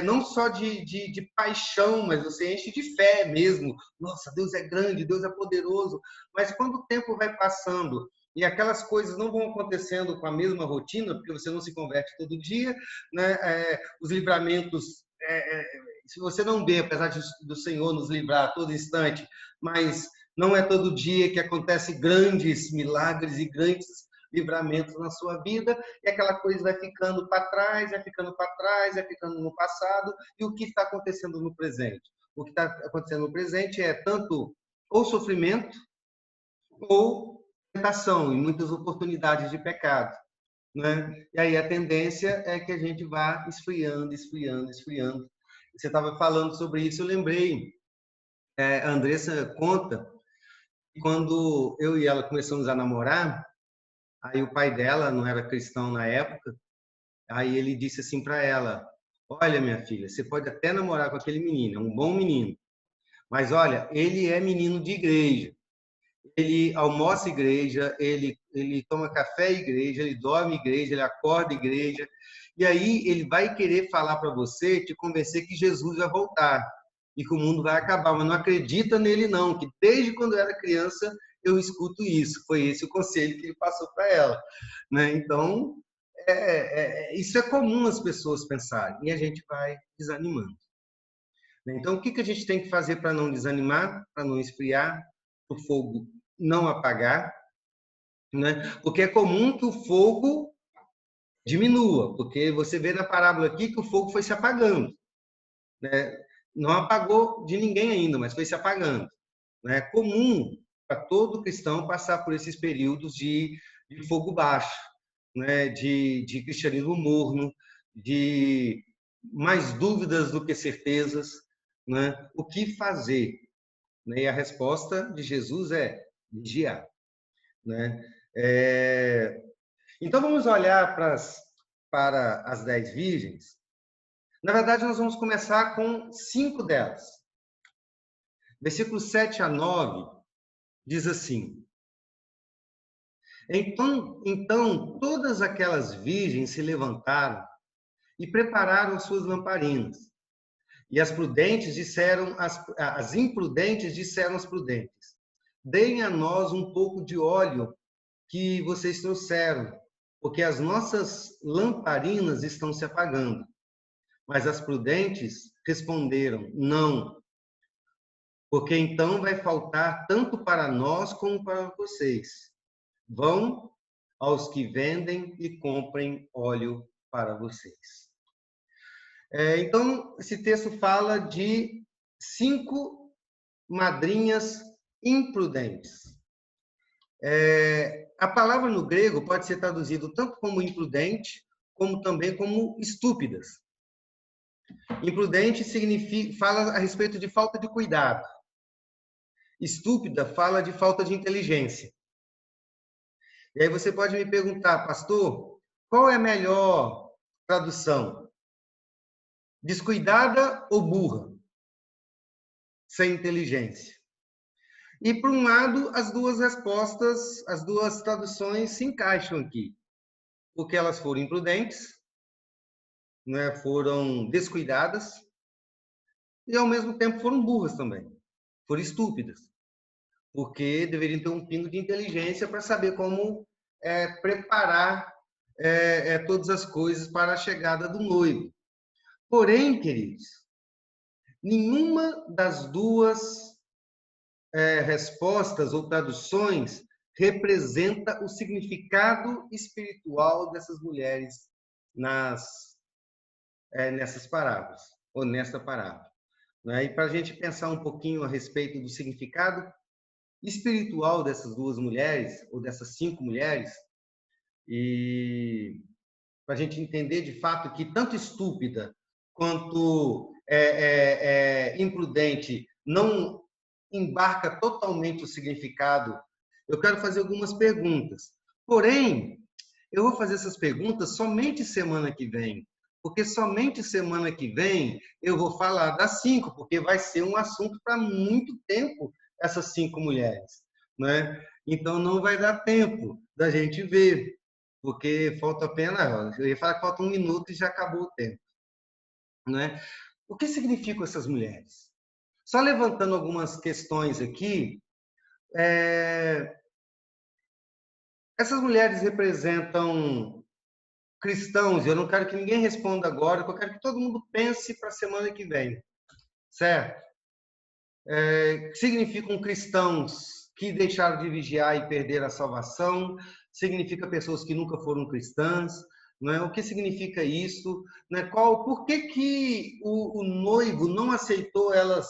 não só de paixão, mas você enche de fé mesmo. Nossa, Deus é grande, Deus é poderoso. Mas quando o tempo vai passando e aquelas coisas não vão acontecendo com a mesma rotina, porque você não se converte todo dia, né? Os livramentos, se você não vê, apesar do Senhor nos livrar a todo instante, mas não é todo dia que acontece grandes milagres e grandes livramentos na sua vida, e aquela coisa vai ficando para trás, vai ficando para trás, vai ficando no passado, e o que está acontecendo no presente? O que está acontecendo no presente é tanto ou sofrimento ou tentação, e muitas oportunidades de pecado, né? E aí a tendência é que a gente vá esfriando, esfriando, esfriando. Você estava falando sobre isso, eu lembrei, a Andressa conta quando eu e ela começamos a namorar, aí o pai dela não era cristão na época, aí ele disse assim para ela: olha, minha filha, você pode até namorar com aquele menino, é um bom menino, mas olha, ele é menino de igreja. Ele almoça igreja, ele toma café igreja, ele dorme igreja, ele acorda igreja. E aí ele vai querer falar para você, te convencer que Jesus vai voltar e que o mundo vai acabar, mas não acredita nele não, que desde quando eu era criança eu escuto isso. Foi esse o conselho que ele passou para ela, né? Então, isso é comum as pessoas pensarem e a gente vai desanimando. Então, o que a gente tem que fazer para não desanimar, para não esfriar, o fogo não apagar, né? Porque é comum que o fogo diminua, porque você vê na parábola aqui que o fogo foi se apagando, né? Não apagou de ninguém ainda, mas foi se apagando. É comum para todo cristão passar por esses períodos de fogo baixo, né? De cristianismo morno, de mais dúvidas do que certezas, né? O que fazer? E a resposta de Jesus é vigiar, né? Então, vamos olhar para as 10 virgens. Na verdade, nós vamos começar com 5 delas. Versículos 7 a 9 diz assim: Então todas aquelas virgens se levantaram e prepararam suas lamparinas. E as imprudentes disseram às prudentes: deem a nós um pouco de óleo que vocês trouxeram, porque as nossas lamparinas estão se apagando. Mas as prudentes responderam: não, porque então vai faltar tanto para nós como para vocês. Vão aos que vendem e comprem óleo para vocês. Então, esse texto fala de 5 madrinhas imprudentes. A palavra no grego pode ser traduzida tanto como imprudente, como também como estúpidas. Imprudente fala a respeito de falta de cuidado. Estúpida fala de falta de inteligência. E aí você pode me perguntar, pastor, qual é a melhor tradução? Descuidada ou burra? Sem inteligência. E, por um lado, as duas respostas, as duas traduções se encaixam aqui. Porque elas foram imprudentes, né, foram descuidadas, e, ao mesmo tempo, foram burras também. Foram estúpidas. Porque deveriam ter um pingo de inteligência para saber como preparar todas as coisas para a chegada do noivo. Porém, queridos, nenhuma das duas respostas ou traduções representa o significado espiritual dessas mulheres nessas parábolas, ou nesta parábola. Né? E para a gente pensar um pouquinho a respeito do significado espiritual dessas duas mulheres, ou dessas 5 mulheres, e para a gente entender de fato que tanto estúpida quanto imprudente não embarca totalmente o significado, eu quero fazer algumas perguntas. Porém, eu vou fazer essas perguntas somente semana que vem, porque somente semana que vem eu vou falar das 5, porque vai ser um assunto para muito tempo, essas 5 mulheres, né? Então, não vai dar tempo da gente ver, porque falta apenas, eu ia falar que falta 1 minuto e já acabou o tempo, né? O que significam essas mulheres? Só levantando algumas questões aqui, essas mulheres representam cristãos, eu não quero que ninguém responda agora, eu quero que todo mundo pense para a semana que vem, certo? Significam cristãos que deixaram de vigiar e perderam a salvação, significa pessoas que nunca foram cristãs, não é? O que significa isso? Não é? Por que o noivo não aceitou elas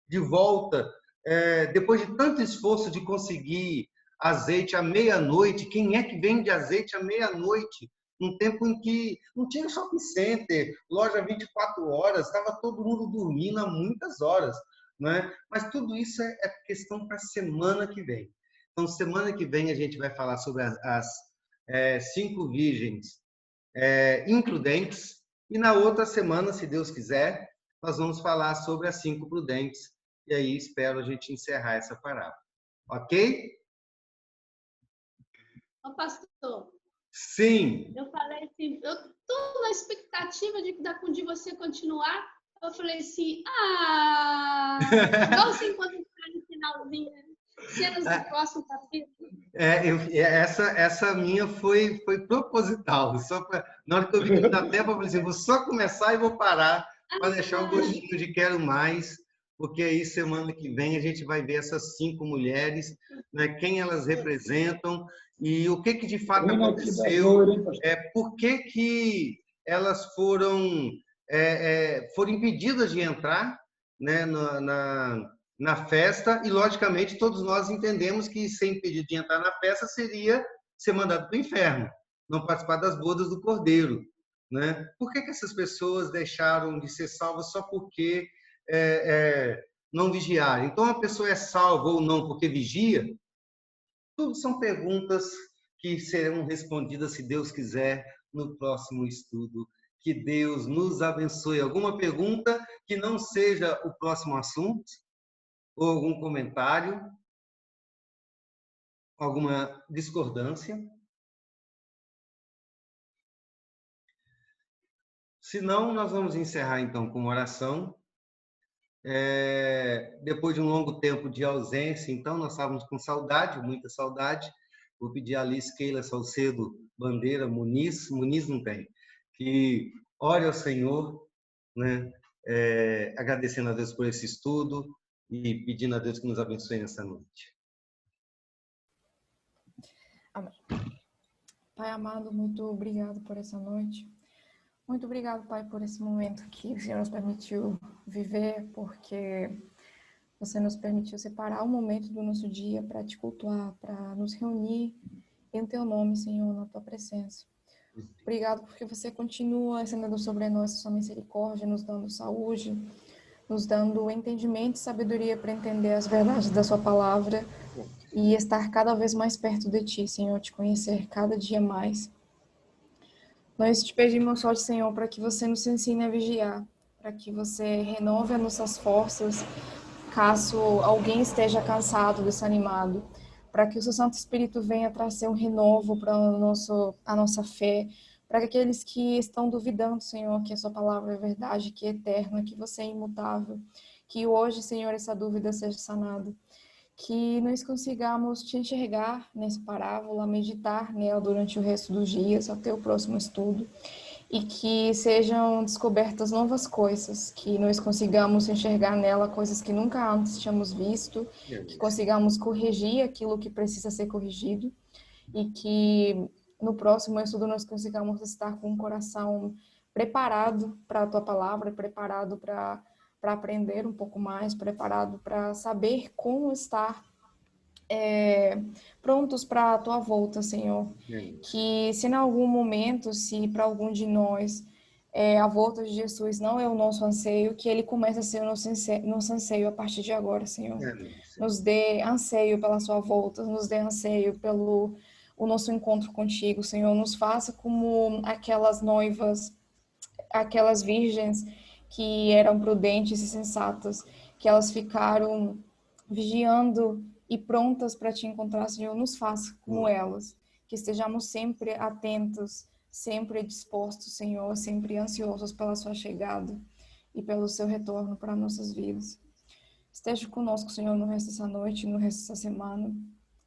de volta, depois de tanto esforço de conseguir azeite à meia-noite? Quem é que vende azeite à meia-noite? Num tempo em que não tinha shopping center, loja 24 horas, estava todo mundo dormindo há muitas horas. né? Mas tudo isso é questão para a semana que vem. Então, semana que vem a gente vai falar sobre as 5 virgens imprudentes, e na outra semana, se Deus quiser, nós vamos falar sobre as 5 prudentes, e aí espero a gente encerrar essa parábola. Ok? Ô, pastor, Sim. eu falei assim, eu tô na expectativa de você continuar. Eu falei assim, igual você encontra no finalzinho, né? Cenas do próximo capítulo. Essa minha foi proposital. Na hora que eu vi que não dá tempo, eu falei assim, vou só começar e vou parar para deixar o gostinho de quero mais, porque aí semana que vem a gente vai ver essas 5 mulheres, né, quem elas representam e o que de fato aconteceu, por que elas foram impedidas de entrar, né, na festa, e logicamente todos nós entendemos que ser impedido de entrar na festa seria ser mandado para o inferno, não participar das bodas do Cordeiro, né? Por que essas pessoas deixaram de ser salvas só porque não vigiaram? Então a pessoa é salva ou não porque vigia? Tudo são perguntas que serão respondidas, se Deus quiser, no próximo estudo. Que Deus nos abençoe. Alguma pergunta que não seja o próximo assunto? Ou algum comentário? Alguma discordância? Se não, nós vamos encerrar então com uma oração. Depois de um longo tempo de ausência, então nós estávamos com saudade, muita saudade. Vou pedir a Alice Keila Salcedo Bandeira Muniz não tem, que ore ao Senhor, né? Agradecendo a Deus por esse estudo e pedindo a Deus que nos abençoe nessa noite. Amém. Pai amado, muito obrigado por essa noite. Muito obrigado, Pai, por esse momento que o Senhor nos permitiu viver, porque você nos permitiu separar um momento do nosso dia para te cultuar, para nos reunir em teu nome, Senhor, na tua presença. Obrigado porque você continua estendendo sobre nós sua misericórdia, nos dando saúde, nos dando entendimento e sabedoria para entender as verdades da sua palavra e estar cada vez mais perto de ti, Senhor, te conhecer cada dia mais. Nós te pedimos, ó Senhor, para que você nos ensine a vigiar, para que você renove as nossas forças, caso alguém esteja cansado, desanimado, para que o seu Santo Espírito venha trazer um renovo para a nossa fé, para que aqueles que estão duvidando, Senhor, que a sua palavra é verdade, que é eterna, que você é imutável, que hoje, Senhor, essa dúvida seja sanada. Que nós consigamos te enxergar nessa parábola, meditar nela durante o resto dos dias, até o próximo estudo, e que sejam descobertas novas coisas, que nós consigamos enxergar nela coisas que nunca antes tínhamos visto, que consigamos corrigir aquilo que precisa ser corrigido, e que no próximo estudo nós consigamos estar com o coração preparado para a tua palavra, preparado para aprender um pouco mais, preparado para saber como estar prontos para a tua volta, Senhor. Que se em algum momento, se para algum de nós a volta de Jesus não é o nosso anseio, que ele comece a ser o nosso anseio a partir de agora, Senhor. Nos dê anseio pela sua volta, nos dê anseio pelo o nosso encontro contigo, Senhor. Nos faça como aquelas noivas, aquelas virgens que eram prudentes e sensatas, que elas ficaram vigiando e prontas para te encontrar, Senhor. Nos faça como elas, que estejamos sempre atentos, sempre dispostos, Senhor, sempre ansiosos pela sua chegada e pelo seu retorno para nossas vidas. Esteja conosco, Senhor, no resto dessa noite, no resto dessa semana.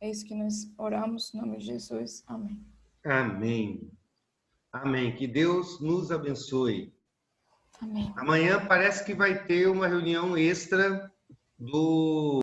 É isso que nós oramos, em nome de Jesus. Amém. Amém. Amém. Que Deus nos abençoe. Amém. Amanhã parece que vai ter uma reunião extra do